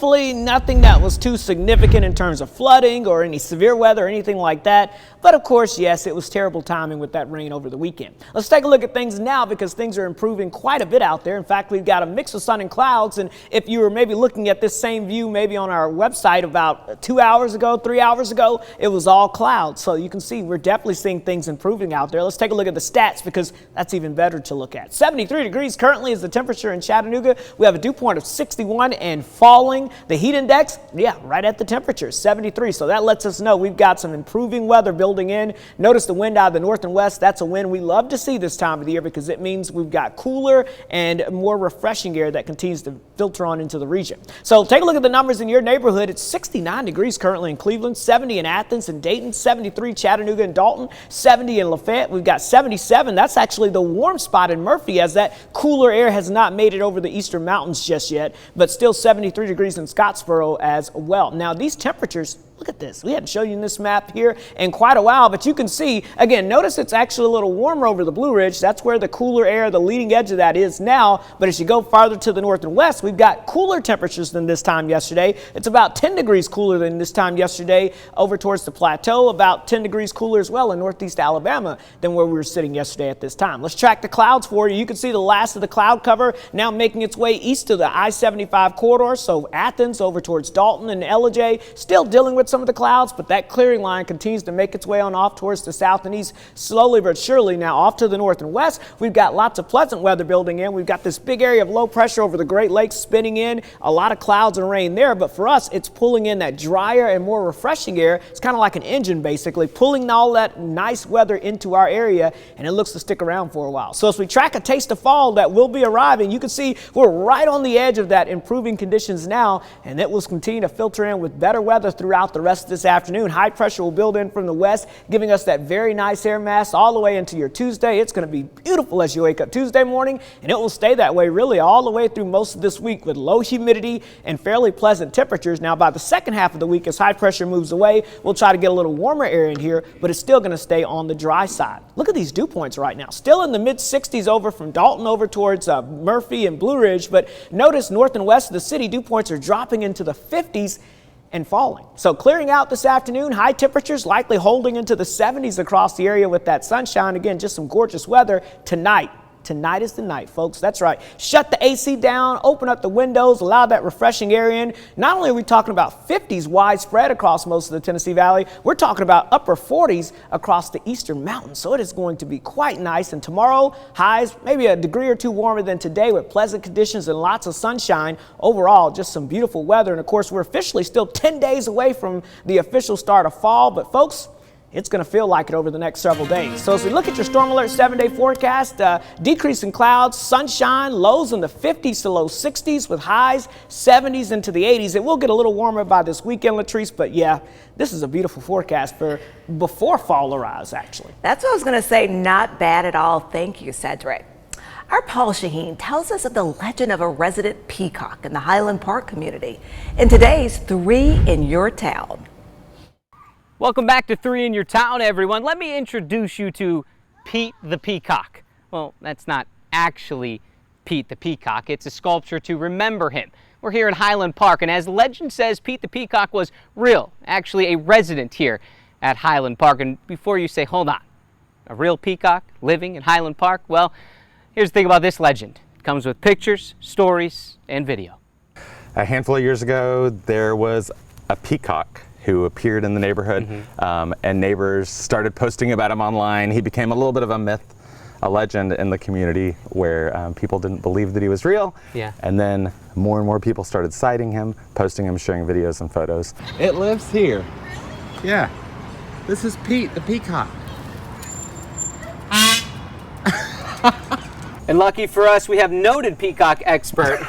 Hopefully nothing that was too significant in terms of flooding or any severe weather or anything like that. But of course, yes, it was terrible timing with that rain over the weekend. Let's take a look at things now because things are improving quite a bit out there. In fact, we've got a mix of sun and clouds. And if you were maybe looking at this same view maybe on our website about 2 hours ago, 3 hours ago, it was all clouds. So you can see we're definitely seeing things improving out there. Let's take a look at the stats because that's even better to look at. 73 degrees currently is the temperature in Chattanooga. We have a dew point of 61 and falling. The heat index, yeah, right at the temperature, 73. So that lets us know we've got some improving weather building in. Notice the wind out of the north and west. That's a wind we love to see this time of the year because it means we've got cooler and more refreshing air that continues to filter on into the region. So take a look at the numbers in your neighborhood. It's 69 degrees currently in Cleveland, 70 in Athens and Dayton, 73 Chattanooga and Dalton, 70 in Lafayette. We've got 77. That's actually the warm spot in Murphy as that cooler air has not made it over the eastern mountains just yet, but still 73 degrees in Scottsboro as well. Now these temperatures, look at this. We hadn't shown you this map here in quite a while, but you can see, again, notice it's actually a little warmer over the Blue Ridge. That's where the cooler air, the leading edge of that is now. But as you go farther to the north and west, we've got cooler temperatures than this time yesterday. It's about 10 degrees cooler than this time yesterday over towards the plateau, about 10 degrees cooler as well in northeast Alabama than where we were sitting yesterday at this time. Let's track the clouds for you. You can see the last of the cloud cover now making its way east to the I-75 corridor. So Athens over towards Dalton and Ellijay, still dealing with some of the clouds, but that clearing line continues to make its way on off towards the south and east slowly but surely. Now off to the north and west, we've got lots of pleasant weather building in. We've got this big area of low pressure over the Great Lakes spinning in, a lot of clouds and rain there, but for us it's pulling in that drier and more refreshing air. It's kind of like an engine basically pulling all that nice weather into our area, and it looks to stick around for a while. So as we track a taste of fall that will be arriving, you can see we're right on the edge of that improving conditions now, and it will continue to filter in with better weather throughout the rest of this afternoon. High pressure will build in from the west, giving us that very nice air mass all the way into your Tuesday. It's going to be beautiful as you wake up Tuesday morning, and it will stay that way really all the way through most of this week with low humidity and fairly pleasant temperatures. Now by the second half of the week, as high pressure moves away, we'll try to get a little warmer air in here, but it's still going to stay on the dry side. Look at these dew points right now, still in the mid 60s over from Dalton over towards Murphy and Blue Ridge, but notice north and west of the city, dew points are dropping into the 50s and falling. So clearing out this afternoon, high temperatures likely holding into the 70s across the area with that sunshine. Again, just some gorgeous weather tonight. Tonight is the night, folks. That's right. Shut the AC down, open up the windows, allow that refreshing air in. Not only are we talking about 50s widespread across most of the Tennessee Valley, we're talking about upper 40s across the eastern mountains. So it is going to be quite nice. And tomorrow, highs maybe a degree or two warmer than today with pleasant conditions and lots of sunshine. Overall, just some beautiful weather. And of course, we're officially still 10 days away from the official start of fall. But folks, it's going to feel like it over the next several days. So as we look at your Storm Alert 7-day forecast, decrease in clouds, sunshine, lows in the 50s to low 60s with highs 70s into the 80s. It will get a little warmer by this weekend, Latrice, but yeah, this is a beautiful forecast for before fall arrives, actually. That's what I was going to say. Not bad at all. Thank you, Cedric. Our Paul Shaheen tells us of the legend of a resident peacock in the Highland Park community in today's 3 in Your Town. Welcome back to 3 in Your Town, everyone. Let me introduce you to Pete the Peacock. Well, that's not actually Pete the Peacock. It's a sculpture to remember him. We're here in Highland Park, and as legend says, Pete the Peacock was real, actually a resident here at Highland Park. And before you say, hold on, a real peacock living in Highland Park? Well, here's the thing about this legend. It comes with pictures, stories, and video. A handful of years ago, there was a peacock who appeared in the neighborhood, and neighbors started posting about him online. He became a little bit of a myth, a legend in the community where people didn't believe that he was real. Yeah. And then more and more people started citing him, posting him, sharing videos and photos. It lives here. Yeah. This is Pete the Peacock. And lucky for us, we have noted peacock expert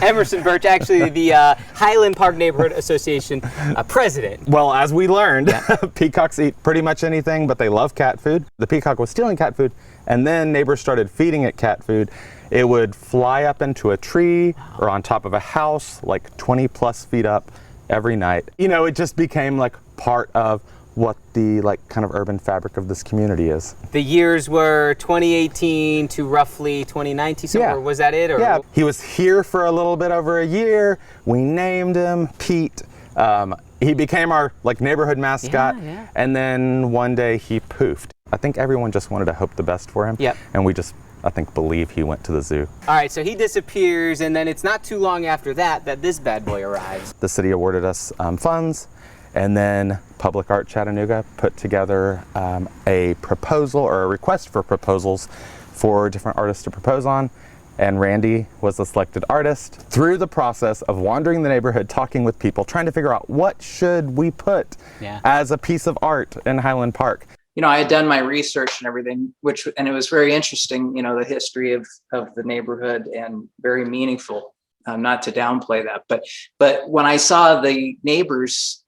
Emerson Birch, actually the Highland Park Neighborhood Association president. Well, as we learned, peacocks eat pretty much anything, but they love cat food. The peacock was stealing cat food, and then neighbors started feeding it cat food. It would fly up into a tree or on top of a house, like 20 plus feet up every night. You know, it just became like part of what the kind of urban fabric of this community is. The years were 2018 to roughly 2019, so Yeah. was that it? Or? Yeah, he was here for a little bit over a year. We named him Pete. He became our neighborhood mascot, Yeah. and then one day he poofed. I think everyone just wanted to hope the best for him. Yep. And we just, I think, believe he went to the zoo. All right, so he disappears, and then it's not too long after that this bad boy arrives. The city awarded us funds, and then Public Art Chattanooga put together a proposal or a request for proposals for different artists to propose on. And Randy was the selected artist. Through the process of wandering the neighborhood, talking with people, trying to figure out what should we put as a piece of art in Highland Park. You know, I had done my research and everything, and it was very interesting, you know, the history of the neighborhood, and very meaningful, not to downplay that. But when I saw the neighbors,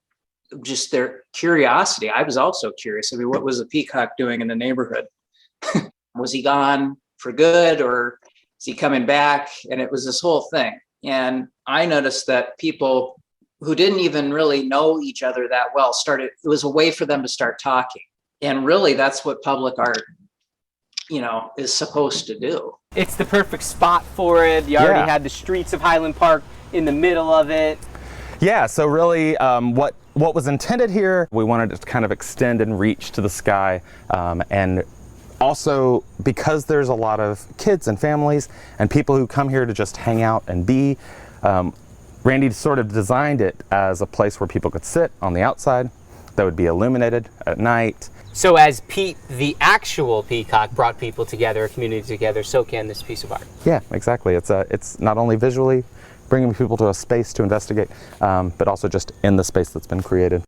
just their curiosity, I was also curious. I mean, what was the Peacock doing in the neighborhood? Was he gone for good, or is he coming back? And it was this whole thing. And I noticed that people who didn't even really know each other that well it was a way for them to start talking. And really, that's what public art, you know, is supposed to do. It's the perfect spot for it. You already had the streets of Highland Park in the middle of it. Yeah, so really what was intended here, we wanted to kind of extend and reach to the sky, and also because there's a lot of kids and families and people who come here to just hang out and be, Randy sort of designed it as a place where people could sit on the outside that would be illuminated at night. So as Pete, the actual peacock, brought people together, a community together, so can this piece of art. Yeah, exactly. It's not only visually bringing people to a space to investigate, but also just in the space that's been created.